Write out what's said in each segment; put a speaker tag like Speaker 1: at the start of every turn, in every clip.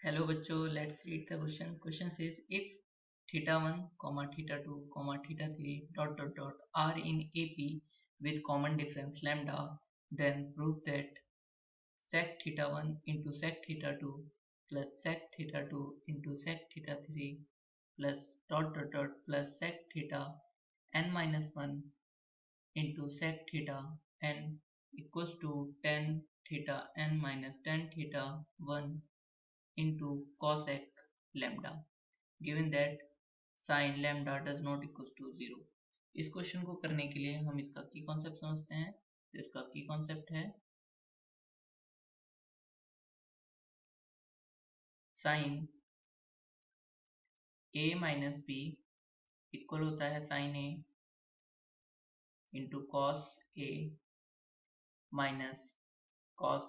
Speaker 1: Hello बच्चों, let's read the question. Question says if theta 1, theta 2, theta 3 dot are in AP with common difference lambda, then prove that sec theta 1 into sec theta 2 plus sec theta 2 into sec theta 3 plus dot plus sec theta n minus 1 into sec theta n equals to tan theta n minus tan theta 1 into cosec lambda given that sin lambda does not equals to 0। इस question को करने के लिए हम इसका की concept समझते हैं। तो इसका की कॉन्सेप्ट है sin a minus B equal होता है sin a into cos a minus cos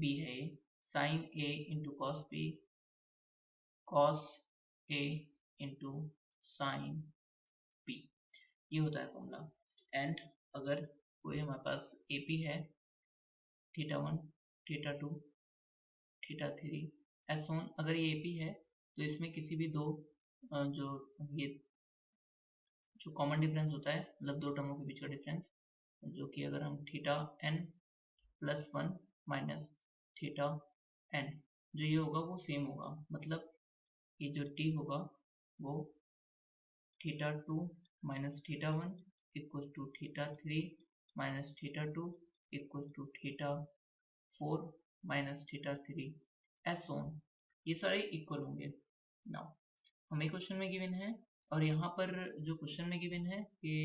Speaker 1: b है sin a into cos b cos a into sin b, ये होता है फॉर्मूला। एंड अगर कोई हमारे पास AP है थीटा 1 थीटा 2 थीटा 3 एसोन, अगर ये AP है तो इसमें किसी भी दो जो कॉमन डिफरेंस होता है, मतलब दो टर्मों के बीच का डिफरेंस, जो कि अगर हम theta n plus 1 minus theta n, जो ये होगा वो सेम होगा, मतलब ये जो t होगा वो theta 2 minus theta 1 equal to theta 3 minus theta 2 equal to theta 4 minus theta 3 so on, ये सारे इक्वल होंगे। नाउ हमें क्वेश्चन में गिवन है, और यहाँ पर जो क्वेश्चन में गिवन है कि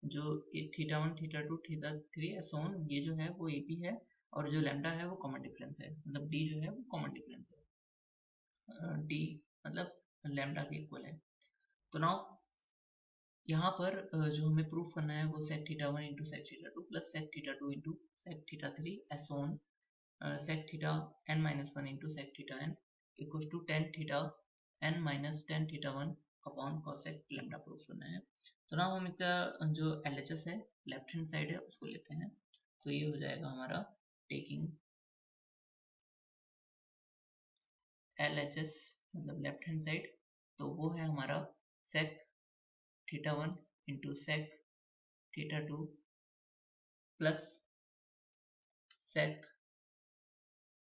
Speaker 1: जो थीटा 1 थीटा 2 थीटा 3 एसोन, ये जो है वो AP है, और जो लैम्डा है वो कॉमन डिफरेंस है, मतलब D जो है वो कॉमन डिफरेंस है, D मतलब लैम्डा के इक्वल है। तो नाउ यहाँ पर जो हमें प्रूफ करना है वो sec theta 1 into sec theta 2 plus sec theta 2 into sec theta 3 so on sec theta n minus 1 into sec theta n equal to tan theta n minus tan theta 1 upon cosec lambda proof करना है। तो ना हम इसका जो LHS है left hand side है उसको लेते हैं, तो ये हो जाएगा हमारा टेकिंग LHS मतलब लेफ्ट हैंड साइड, तो वो है हमारा sec theta 1 into sec theta 2 plus sec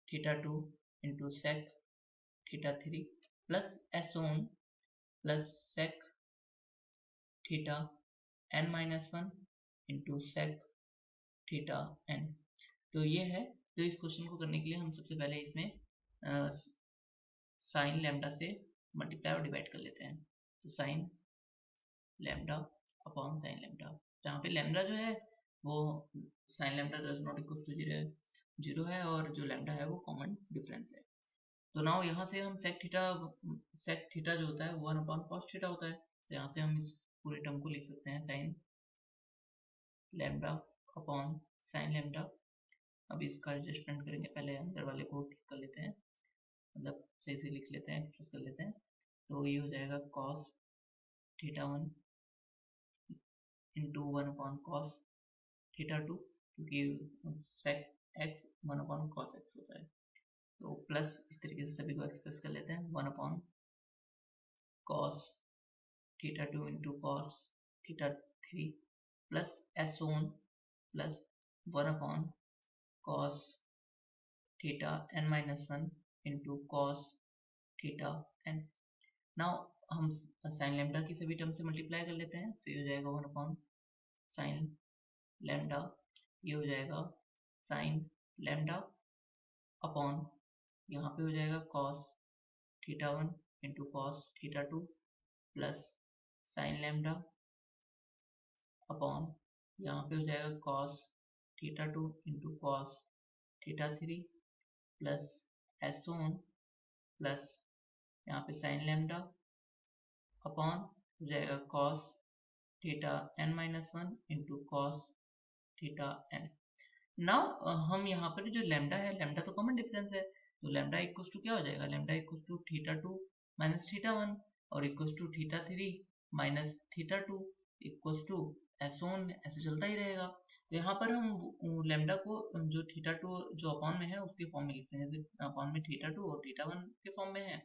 Speaker 1: theta 2 into sec theta 3 plus and so on plus sec theta n minus 1 into sec theta n। तो ये है। तो इस क्वेश्चन को करने के लिए हम सबसे पहले इसमें साइन लैम्डा से मल्टीप्लाई और डिवाइड कर लेते हैं। तो sine lambda upon sine lambda, जहाँ पे लैम्डा जो है वो sine lambda does not equal to zero है, और जो लैम्डा है वो कॉमन डिफरेंस है। तो नाउ यहाँ से हम sec थीटा जो होता है 1 अपॉन कॉस थीटा होता है, तो यहाँ से हम इस पूरे टर्म को लिख सकते हैं sign lambda upon sine lambda. अब इसका एडजस्टमेंट करेंगे, पहले अंदर वाले को ठीक कर लेते हैं, मतलब सही से लिख लेते हैं, एक्सप्रेस कर लेते हैं। तो ये हो जाएगा cos theta 1 into 1 upon cos theta 2, क्योंकि sec x 1 upon cos x होता है। तो प्लस इस तरीके से सभी को एक्सप्रेस कर लेते हैं, 1 upon cos theta 2 into cos theta 3 plus and so on plus 1 upon cos theta n minus 1 into cos theta n। Now हम साइन लैम्डा की सभी टर्म से मल्टीप्लाई कर लेते हैं, तो ये हो जाएगा 1 अपॉन साइन लैम्डा, ये हो जाएगा साइन लैम्डा अपॉन यहाँ पे हो जाएगा cos theta 1 into cos theta 2 plus sine lambda upon यहाँ पे हो जाएगा cos theta 2 into cos theta 3 plus and so on plus यहाँ पे साइन लैम्डा अपॉन हो जाएगा cos theta n minus 1 into cos theta n। Now हम यहाँ पर जो लैम्डा है, लैम्डा तो कॉमन डिफरेंस है, तो लैम्डा इक्वल्स टू क्या हो जाएगा, lambda equals to theta 2 minus theta 1 और equals to theta 3 minus theta 2 equals to so on ऐसे चलता ही रहेगा। तो यहाँ पर हम लेमडा को जो थीटा टू जो अपॉन में है उसके फॉर्म में लिखते हैं, जैसे अपॉन में थीटा टू और थीटा वन के फॉर्म में है,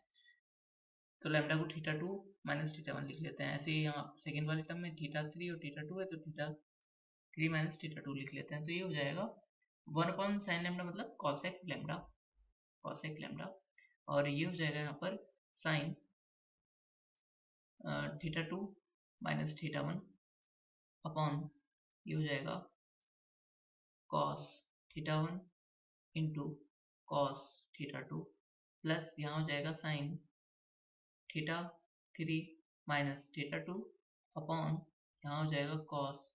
Speaker 1: तो लेमडा को theta two minus theta one लिख लेते हैं। ऐसे ही यहाँ सेकेंड वाले टर्म में थीटा थ्री और थीटा टू है, तो theta three minus theta two लिख लेते हैं। तो ये हो जाएगा 1/sin लेमडा मतलब कॉसेक लेमडा, कॉसेक लेमडा। और ये हो जाएगा यहाँ पर sine theta two minus theta one upon ये हो जाएगा cos theta one into cos theta two plus यहाँ हो जाएगा sine theta three minus theta two upon यहाँ हो जाएगा cos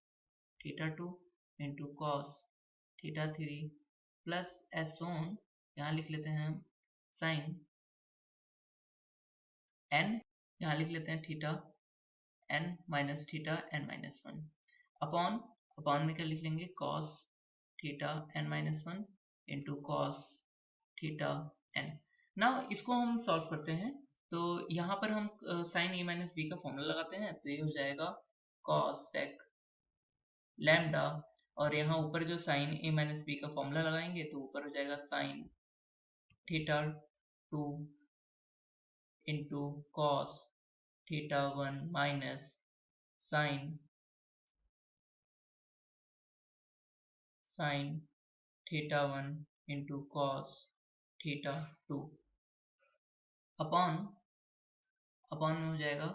Speaker 1: theta two into cos theta three plus S on यहाँ लिख लेते हैं हम साइन एन, यहाँ लिख लेते हैं theta N minus theta N minus one upon upon में क्या लिख लेंगे cos theta N minus one into cos theta N. Now इसको हम सॉल्व करते हैं, तो यहाँ पर हम साइन ए माइनस बी का फॉर्मूला लगाते हैं, तो ये हो जाएगा कॉस सेक लैम्डा, और यहाँ ऊपर जो साइन ए माइनस बी का फॉर्मूला लगाएंगे तो ऊपर हो जाएगा sine theta two into cos theta one minus sine theta one into cos theta two upon upon में हो जाएगा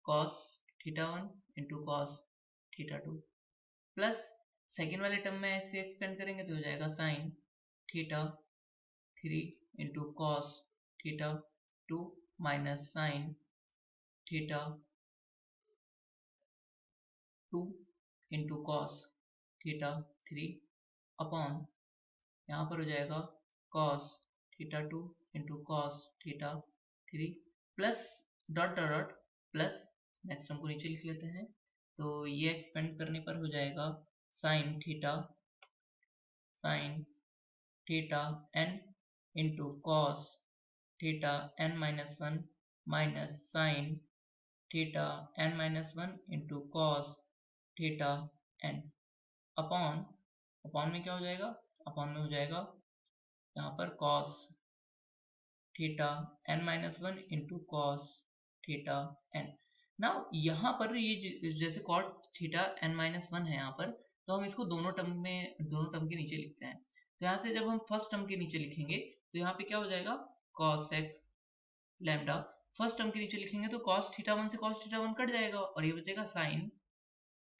Speaker 1: cos theta one into cos theta two plus second वाले टर्म में ऐसे एक्सपेंड करेंगे तो हो जाएगा sine theta three into cos theta two minus sine theta two into cos theta three upon यहाँ पर हो जाएगा cos theta two into cos theta three plus dot dot dot plus next term को नीचे लिख लेते हैं, तो ये एक्सपेंड करने पर हो जाएगा sine theta N into cos theta N minus one minus sine theta N minus one into cos theta N upon upon में क्या हो जाएगा, अपॉन में हो जाएगा यहाँ पर cos theta N minus one into cos theta N. Now यहाँ पर ये जैसे cot theta N minus one है यहाँ पर, तो हम इसको दोनों टर्म के नीचे लिखते हैं। तो यहाँ से जब हम फर्स्ट टर्म के नीचे लिखेंगे तो यहाँ पे क्या हो जाएगा कॉसेक लैम्डा, फर्स्ट टर्म के नीचे लिखेंगे तो कॉस थीटा वन से कॉस थीटा वन कट जाएगा और ये बचेगा sine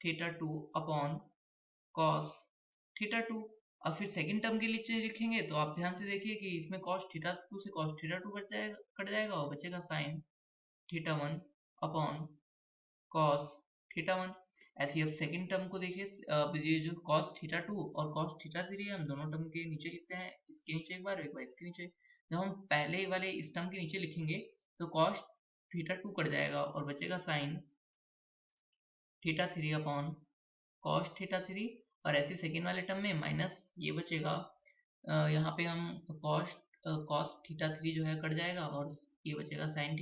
Speaker 1: theta two upon cos theta two. अब फिर सेकंड टर्म के लिए लिखेंगे तो आप ध्यान से देखिए कि इसमें cos थीटा टू से cos थीटा टू कट जाएगा और बचेगा sine theta one upon cos theta one. ऐसे ही अब सेकंड टर्म को देखिए, ये जो cos थीटा टू और cos थीटा थ्री है हम दोनों टर्म के नीचे लिखते हैं, इसके नीचे एक बार इसके नीचे। जब हम पहले वाले इस टर्म के नीचे लिखेंगे तो cos थीटा टू कट जाएगा और बचेगा sine theta three upon cos theta three. और ऐसे सेकेंड वाले टर्म में माइनस ये बचेगा, यहाँ पे हम cos थीटा थ्री जो है कट जाएगा और ये बचेगा sine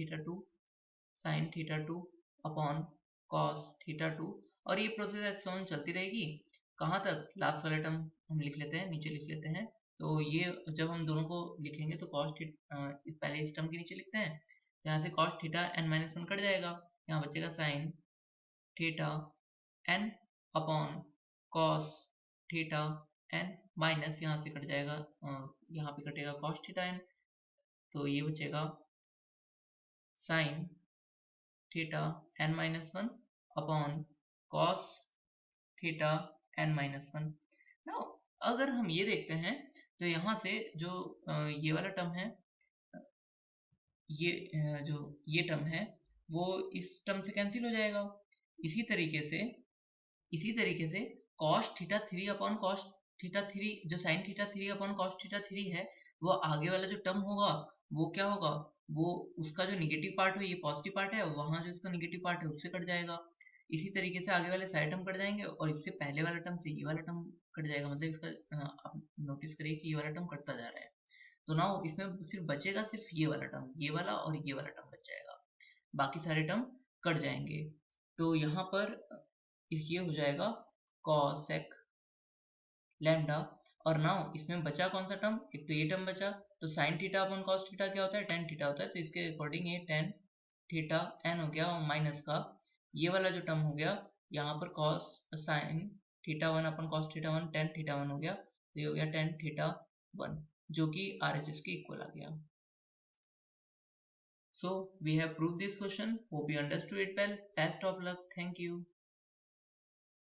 Speaker 1: theta two upon cos theta two. और ये प्रोसेस ऐसे ऑन चलती रहेगी कहाँ तक, लास्ट वाला टर्म हम लिख लेते हैं, नीचे लिख लेते हैं। तो ये जब हम दोनों को लिखेंगे तो पहले इस टर्म के नीचे लिखते हैं, यहाँ से cos theta N minus one cut जाएगा, यहाँ बचेगा sine theta N upon cos theta N minus यहाँ से कट जाएगा, यहाँ पे कटेगा cos थीटा एन, तो ये बचेगा sine theta N minus one upon cos theta N minus one. Now अगर हम ये देखते हैं तो यहाँ से जो ये वाला टर्म है, जो ये टर्म है वो इस टर्म से कैंसिल हो जाएगा। इसी तरीके से cos theta three upon cos theta three, जो sine theta three upon cos theta three है, वो आगे वाला जो टर्म होगा वो क्या होगा, वो उसका जो निगेटिव पार्ट है, ये पॉजिटिव पार्ट है, वहां जो इसका निगेटिव पार्ट है उससे कट जाएगा। इसी तरीके से आगे वाले सारे टर्म कट जाएंगे और इससे पहले वाला टर्म से ये वाला टर्म कट जाएगा, मतलब इसका आप नोटिस करिए कि ये वाला टर्म कटता जा रहा है। तो नाउ इसमें सिर्फ बचेगा सिर्फ ये वाला टर्म, ये वाला और ये वाला टर्म बच जाएगा, बाकी सारे टर्म कट जाएंगे। तो यहाँ पर ये हो जाएगा कॉसेक लैम्डा। और नाउ इसमें बचा कौन सा टर्म, एक तो ये टर्म बचा, तो sine theta upon cos theta क्या होता है, टेन थीटा होता है, तो इसके अकॉर्डिंग ये टेन थीटा एन हो गया, और माइनस का ये वाला जो टर्म हो गया यहाँ पर कॉस साइन थीटा वन अपन cos theta one tan theta one हो गया, तो ये हो गया टेन थीटा वन, जो कि RHS के इक्वल आ गया। So we have proved this question. Hope you understood it well. Best of luck. Thank you.